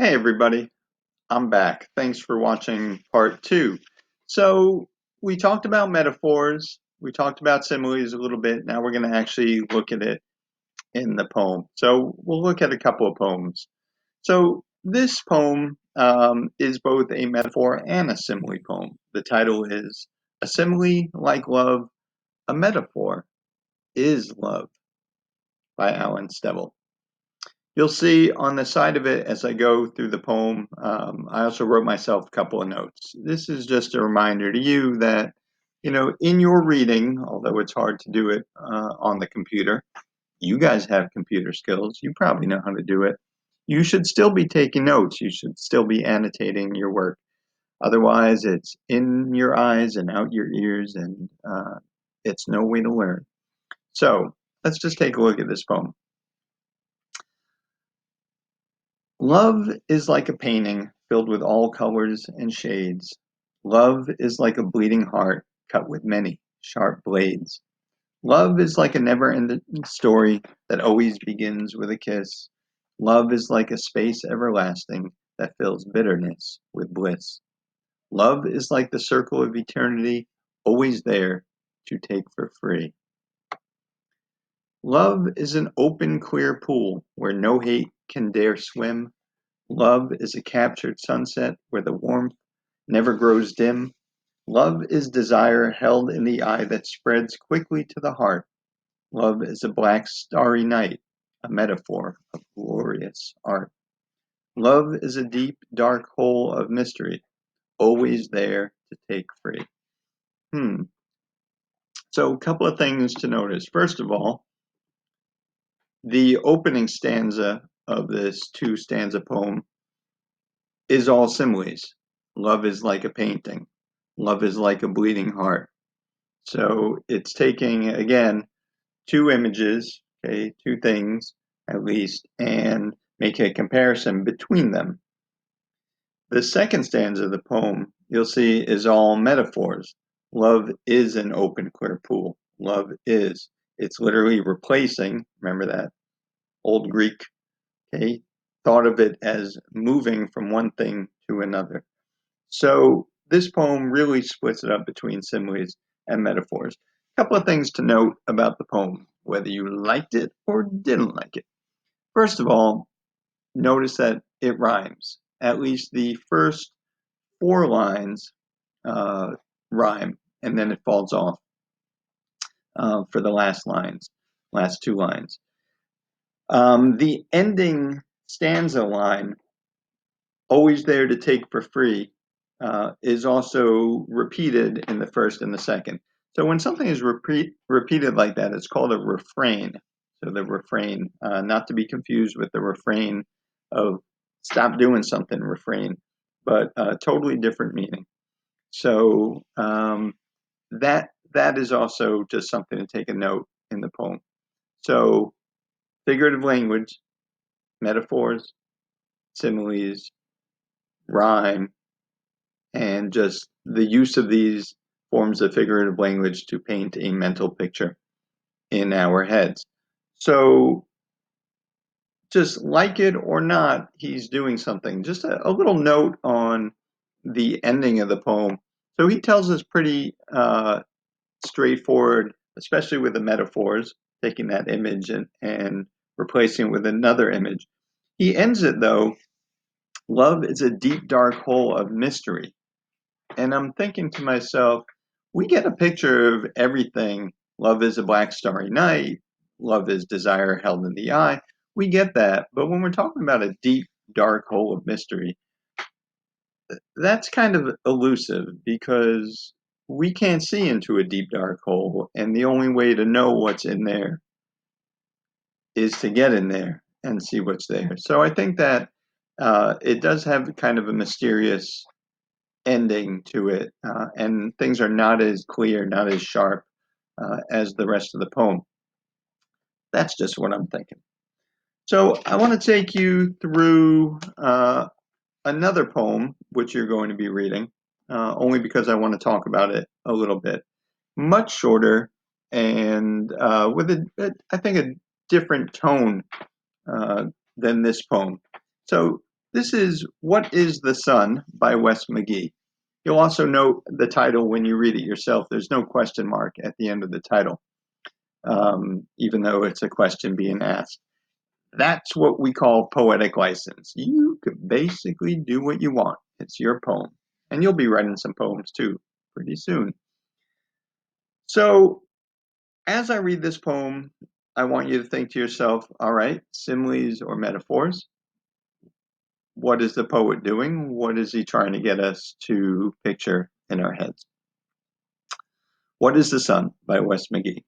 Hey everybody, I'm back. Thanks for watching part two. So we talked about metaphors, we talked about similes a little bit. Now we're going to actually look at it in the poem. So we'll look at a couple of poems. So this poem is both a metaphor and a simile poem. The title is A Simile Like Love, a Metaphor is Love by Alan Stemble. You'll see on the side of it as I go through the poem, I also wrote myself a couple of notes. This is just a reminder to you that, in your reading, although it's hard to do it on the computer, you guys have computer skills. You probably know how to do it. You should still be taking notes. You should still be annotating your work. Otherwise, it's in your eyes and out your ears, and it's no way to learn. So let's just take a look at this poem. Love is like a painting filled with all colors and shades. Love is like a bleeding heart cut with many sharp blades. Love is like a never-ending story that always begins with a kiss. Love is like a space everlasting that fills bitterness with bliss. Love is like the circle of eternity, always there to take for free. Love is an open, clear pool where no hate can dare swim. Love is a captured sunset where the warmth never grows dim. Love is desire held in the eye that spreads quickly to the heart. Love is a black starry night, a metaphor of glorious art. Love is a deep, dark hole of mystery, always there to take free. So a couple of things to notice. First of all, the opening stanza of this two-stanza poem is all similes. Love is like a painting. Love is like a bleeding heart. So it's taking, again, two images, okay, two things at least, and making a comparison between them. The second stanza of the poem, you'll see, is all metaphors. Love is an open, clear pool. Love is. It's literally replacing, remember that old Greek, okay, thought of it as moving from one thing to another. So this poem really splits it up between similes and metaphors. A couple of things to note about the poem, whether you liked it or didn't like it. First of all, notice that it rhymes. At least the first four lines rhyme, and then it falls off for the last two lines. The ending stanza line, always there to take for free, is also repeated in the first and the second. So when something is repeated like that, it's called a refrain. So the refrain, not to be confused with the refrain of stop doing something refrain, but a totally different meaning. So that is also just something to take a note in the poem. So figurative language, metaphors, similes, rhyme, and just the use of these forms of figurative language to paint a mental picture in our heads. So just like it or not, he's doing something. Just a little note on the ending of the poem. So he tells us pretty straightforward, especially with the metaphors, taking that image and replacing it with another image. He ends it though, love is a deep, dark hole of mystery. And I'm thinking to myself, we get a picture of everything. Love is a black starry night. Love is desire held in the eye. We get that. But when we're talking about a deep, dark hole of mystery, that's kind of elusive because we can't see into a deep, dark hole. And the only way to know what's in there is to get in there and see what's there. So I think that it does have kind of a mysterious ending to it, and things are not as clear, not as sharp as the rest of the poem. That's just what I'm thinking. So I want to take you through another poem, which you're going to be reading, only because I want to talk about it a little bit. Much shorter and with I think, a different tone than this poem. So This is What is the Sun by Wes McGee. You'll also note the title when you read it yourself. There's no question mark at the end of the title, even though it's a question being asked. That's what we call poetic license. You could basically do what you want. It's your poem. And you'll be writing some poems too pretty soon. So, as I read this poem, I want you to think to yourself, all right, similes or metaphors. What is the poet doing? What is he trying to get us to picture in our heads? What is the Sun by Wes McGee?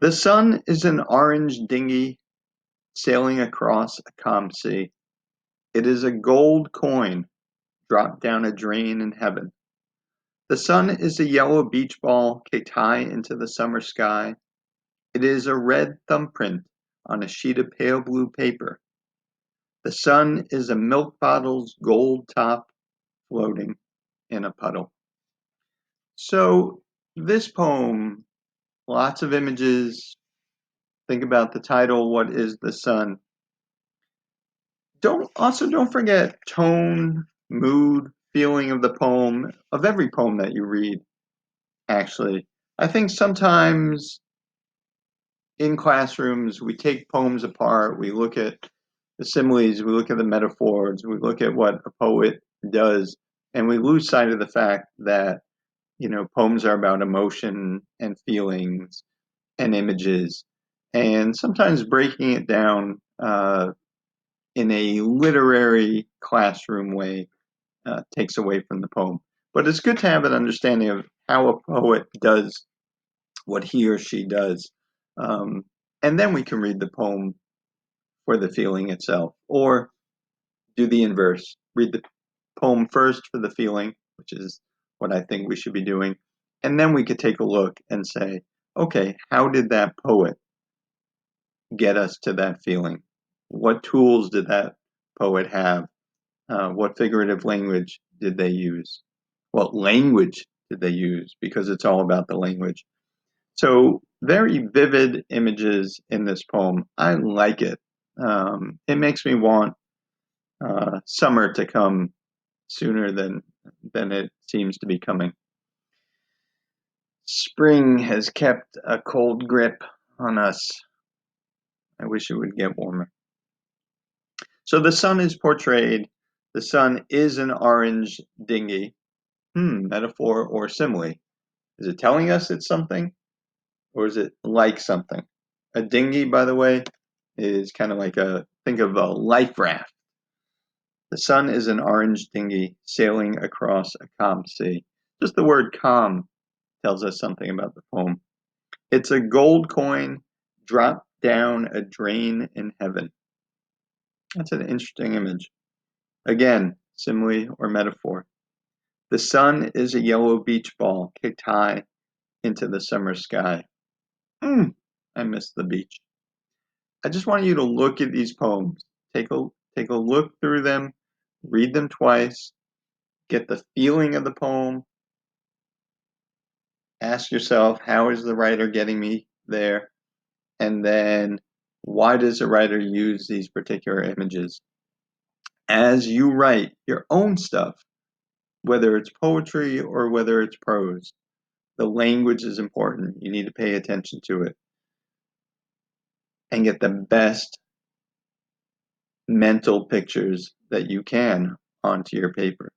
The sun is an orange dinghy sailing across a calm sea. It is a gold coin dropped down a drain in heaven. The sun is a yellow beach ball kicked high into the summer sky. It is a red thumbprint on a sheet of pale blue paper. The sun is a milk bottle's gold top floating in a puddle. So, this poem, lots of images. Think about the title, What is the Sun? Don't forget tone, mood, feeling of the poem, of every poem that you read, actually. I think sometimes in classrooms we take poems apart, we look at the similes, we look at the metaphors, we look at what a poet does, and we lose sight of the fact that, poems are about emotion and feelings and images, and sometimes breaking it down in a literary classroom way takes away from the poem. But it's good to have an understanding of how a poet does what he or she does. Um, and then we can read the poem for the feeling itself, or do the inverse. Read the poem first for the feeling, which is what I think we should be doing. And then we could take a look and say, okay, how did that poet get us to that feeling? What tools did that poet have? What figurative language did they use? What language did they use? Because it's all about the language. So, very vivid images in this poem. I like it. It makes me want summer to come sooner than it seems to be coming. Spring has kept a cold grip on us. I wish it would get warmer. So the sun is portrayed. The sun is an orange dinghy. Metaphor or simile. Is it telling us it's something, or is it like something? A dinghy, by the way, is kind of like think of a life raft. The sun is an orange dinghy sailing across a calm sea. Just the word calm tells us something about the poem. It's a gold coin dropped down a drain in heaven. That's an interesting image. Again, simile or metaphor. The sun is a yellow beach ball kicked high into the summer sky. I miss the beach. I just want you to look at these poems. Take a look through them, read them twice, get the feeling of the poem. Ask yourself, how is the writer getting me there? And then, why does the writer use these particular images? As you write your own stuff, whether it's poetry or whether it's prose, the language is important. You need to pay attention to it and get the best mental pictures that you can onto your paper.